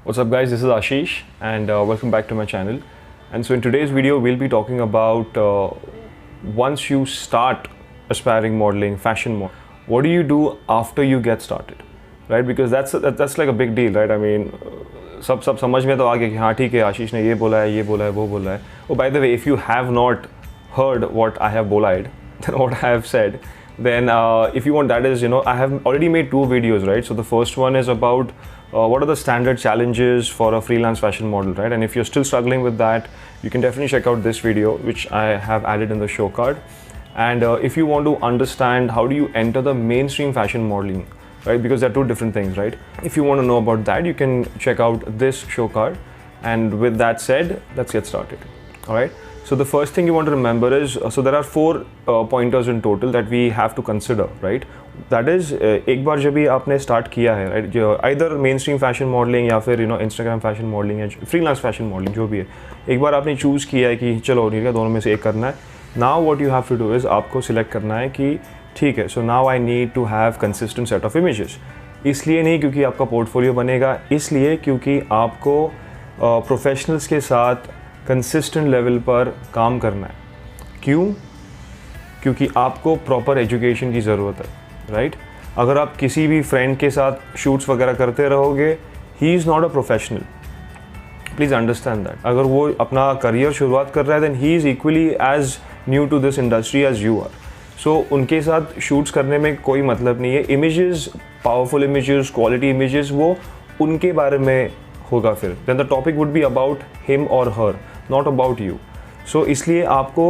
What's up guys, this is Ashish and welcome back to my channel. And so in today's video we'll be talking about once you start aspiring modeling, fashion model, what do you do after you get started, right? Because that's like a big deal, right? I mean सब समझ में तो आ गया कि हाँ ठीक है आशीष ने ये बोला है वो बोला है. Oh, by the way, if you have not heard what I have bolide, then what I have said, then if you want, that is, I have already made 2 videos, right? So the first one is about what are the standard challenges for a freelance fashion model, right? And if you're still struggling with that, you can definitely check out this video, which I have added in the show card. And if you want to understand how do you enter the mainstream fashion modeling, right? Because they're 2 different things, right? If you want to know about that, you can check out this show card. And with that said, let's get started. All right. So the first thing you want to remember is, so there are 4 pointers in total that we have to consider, right? That is, एक बार जब भी आपने start किया है, right? Either mainstream fashion modeling या फिर Instagram fashion modeling या freelance fashion modeling जो भी है, एक बार आपने choose किया है कि चलो ठीक है दोनों में से एक करना है. Now what you have to do is आपको select करना है कि ठीक है, so now I need to have consistent set of images. इसलिए नहीं क्योंकि आपका पोर्टफोलियो बनेगा, इसलिए क्योंकि आपको प्रोफेशनल्स के साथ कंसिस्टेंट लेवल पर काम करना है. क्यों? क्योंकि आपको प्रॉपर एजुकेशन की ज़रूरत है, राइट? अगर आप किसी भी फ्रेंड के साथ शूट्स वगैरह करते रहोगे, he is not a professional. Please understand that. अगर वो अपना करियर शुरुआत कर रहा है, then he is equally as new to this industry as you are. So उनके साथ शूट्स करने में कोई मतलब नहीं है. Images, powerful images, quality images, वो उनके बारे में होगा फिर. Then the topic would be about him और her, not about you. So इसलिए आपको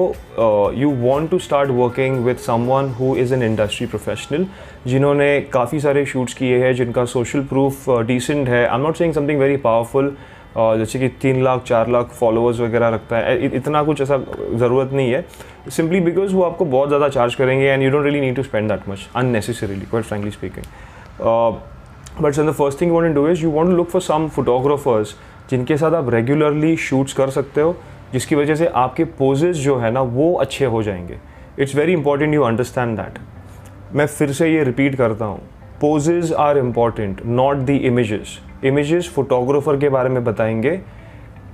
you want to start working with someone who is an industry professional, जिन्होंने काफ़ी सारे शूट्स किए हैं, जिनका सोशल प्रूफ डिसेंट है. I am not saying something very powerful, जैसे कि 3 लाख 4 लाख फॉलोअर्स वगैरह रखता है. इतना कुछ ऐसा ज़रूरत नहीं है, सिंपली बिकॉज वो आपको बहुत ज़्यादा चार्ज करेंगे and you don't really need to spend that much unnecessarily, quite frankly speaking. But the first thing you want to do is you want to look for some photographers जिनके साथ आप regularly shoots कर सकते हो, जिसकी वजह से आपके पोजेस जो है ना वो अच्छे हो जाएंगे. It's very important you understand that. मैं फिर से ये रिपीट करता हूँ, poses are important, not the images. Images photographer के बारे में बताएंगे,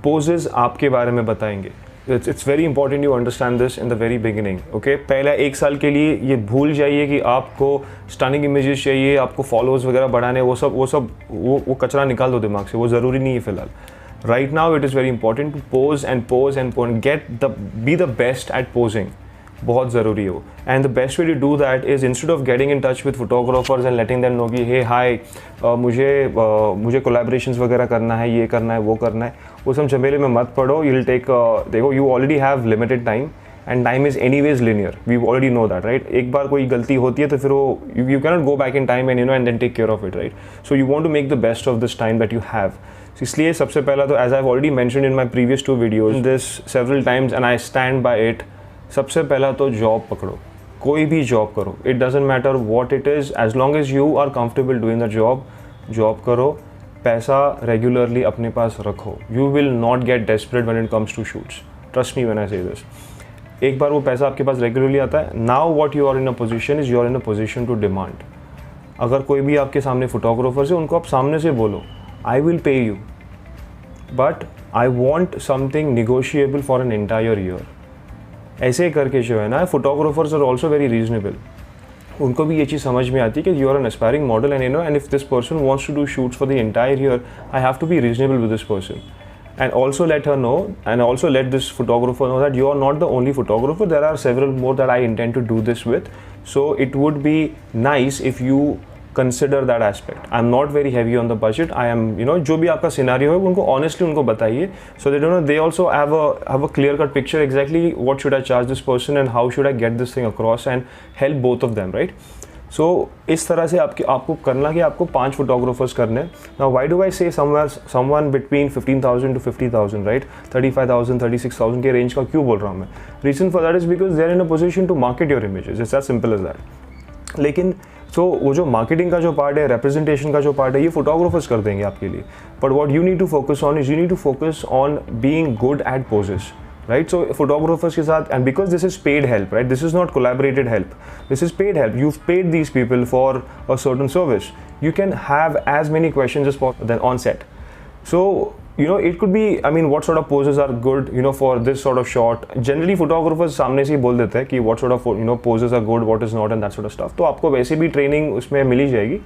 पोजेस आपके बारे में बताएंगे. It's very important you understand this in the very beginning. Okay, पहला 1 साल के लिए ये भूल जाइए कि आपको स्टनिंग इमेजेस चाहिए, आपको फॉलोअर्स वगैरह बढ़ाने, वो कचरा निकाल दो दिमाग से, वो ज़रूरी नहीं है फिलहाल. Right now it is very important to pose and pose and pose and be the best at posing. बहुत ज़रूरी हो. And the best way to do that is instead of getting in touch with photographers and letting them know कि hey hi मुझे collaborations वगैरह करना है, ये करना है, वो करना है, वो सब झमेले में मत पड़ो. You'll take देखो, you already have limited time and time is anyways linear. We already know that, right? एक बार कोई गलती होती है तो फिर वो you cannot go back in time and and then take care of it, right? So you want to make the best of this time that you have. इसलिए सबसे पहला तो as I've already mentioned in my previous 2 videos this several times and I stand by it, सबसे पहला तो job पकड़ो. कोई भी जॉब करो, it doesn't matter what it is, as long as you are comfortable doing the job, job करो, पैसा regularly अपने पास रखो. You will not get desperate when it comes to shoots. Trust me when I say this. एक बार वो पैसा आपके पास regularly आता है, now what you are in a position is you are in a position to demand. अगर कोई भी आपके सामने फोटोग्राफर है, उनको आप सामने से बोलो I will pay you, but I want something negotiable for an entire year. ऐसे करके जो है ना, photographers are also very reasonable. उनको भी ये चीज़ समझ में आती है कि you are an aspiring model and and if this person wants to do shoots for the entire year, I have to be reasonable with this person. And also let her know, and also let this photographer know that you are not the only photographer. There are several more that I intend to do this with. So it would be nice if you consider that aspect. I'm not very heavy on the budget. I am, जो भी आपका scenario है उनको honestly उनको बताइए, so they also have a clear cut picture exactly what should I charge this person and how should I get this thing across and help both of them, right? So इस तरह से आपको करना कि आपको 5 photographers करने. Now why do I say someone between 15,000 to 50,000, right? 35,000, 36,000 के range का क्यों बोल रहा हूँ मैं? Reason for that is because they are in a position to market your images. It's as simple as that. लेकिन वो जो मार्केटिंग का जो पार्ट है, रिप्रेजेंटेशन का जो पार्ट है, ये फोटोग्राफर्स कर देंगे आपके लिए. But what you need to focus on is you need to focus on being good at poses. right? So photographers के साथ, and because this is paid help, right? This is not collaborated help. This is paid help. You've paid these people for a certain service. You can have as many questions as possible then on set. So, it could be, I mean, what sort of poses are good, for this sort of shot. Generally, photographers सामने से ही बोल देते हैं कि what sort of, poses are good, what is not, and that sort of stuff. तो आपको वैसे भी training उसमें मिल ही जाएगी.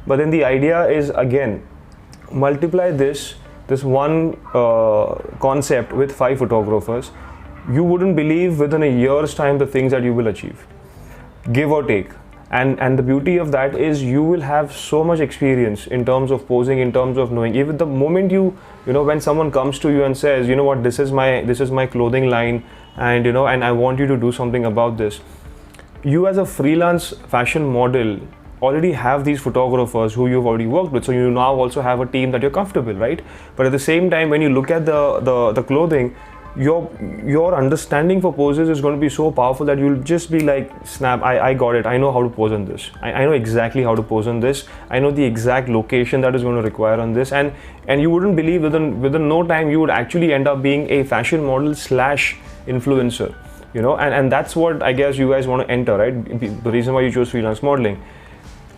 But then the idea is, again, multiply this one concept with 5 photographers. You wouldn't believe within a year's time the things that you will achieve, give or take. And the beauty of that is you will have so much experience in terms of posing, in terms of knowing. Even the moment when someone comes to you and says, what, this is my clothing line, and and I want you to do something about this. You as a freelance fashion model already have these photographers who you've already worked with, so you now also have a team that you're comfortable, right? But at the same time, when you look at the clothing, your understanding for poses is going to be so powerful that you'll just be like, snap, I got it, I know how to pose on this, I know exactly how to pose on this, I know the exact location that is going to require on this, and you wouldn't believe within no time you would actually end up being a fashion model / influencer, and that's what I guess you guys want to enter, right? The reason why you chose freelance modeling.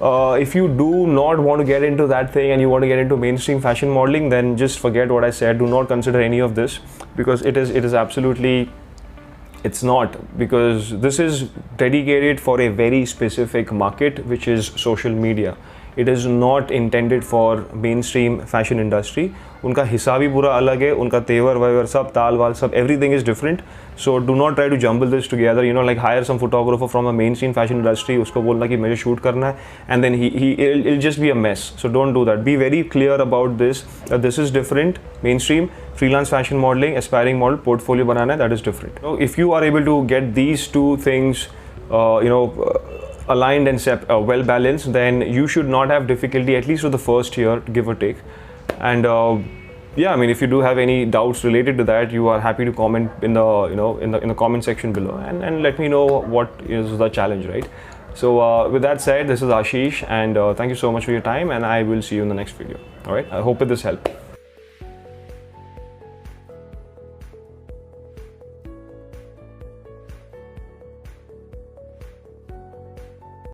If you do not want to get into that thing and you want to get into mainstream fashion modeling, then just forget what I said. Do not consider any of this, because it is absolutely, it's not, because this is dedicated for a very specific market, which is social media. It is not intended for mainstream fashion industry. उनका हिसाब ही पूरा अलग है, उनका तेवर waiver सब ताल वाल सब, everything is different. So do not try to jumble this together, like hire some photographer from a mainstream fashion industry, उसको बोलना कि मुझे shoot करना है, and then it'll just be a mess. So don't do that. Be very clear about this, that this is different. Mainstream, freelance fashion modeling, aspiring model, portfolio बनाना है, that is different. So if you are able to get these two things, aligned and well balanced, then you should not have difficulty, at least for the first year, give or take. And yeah, I mean, if you do have any doubts related to that, you are happy to comment in the in the comment section below, and let me know what is the challenge, right? So with that said, this is Ashish, and thank you so much for your time, and I will see you in the next video. All right, I hope this helped.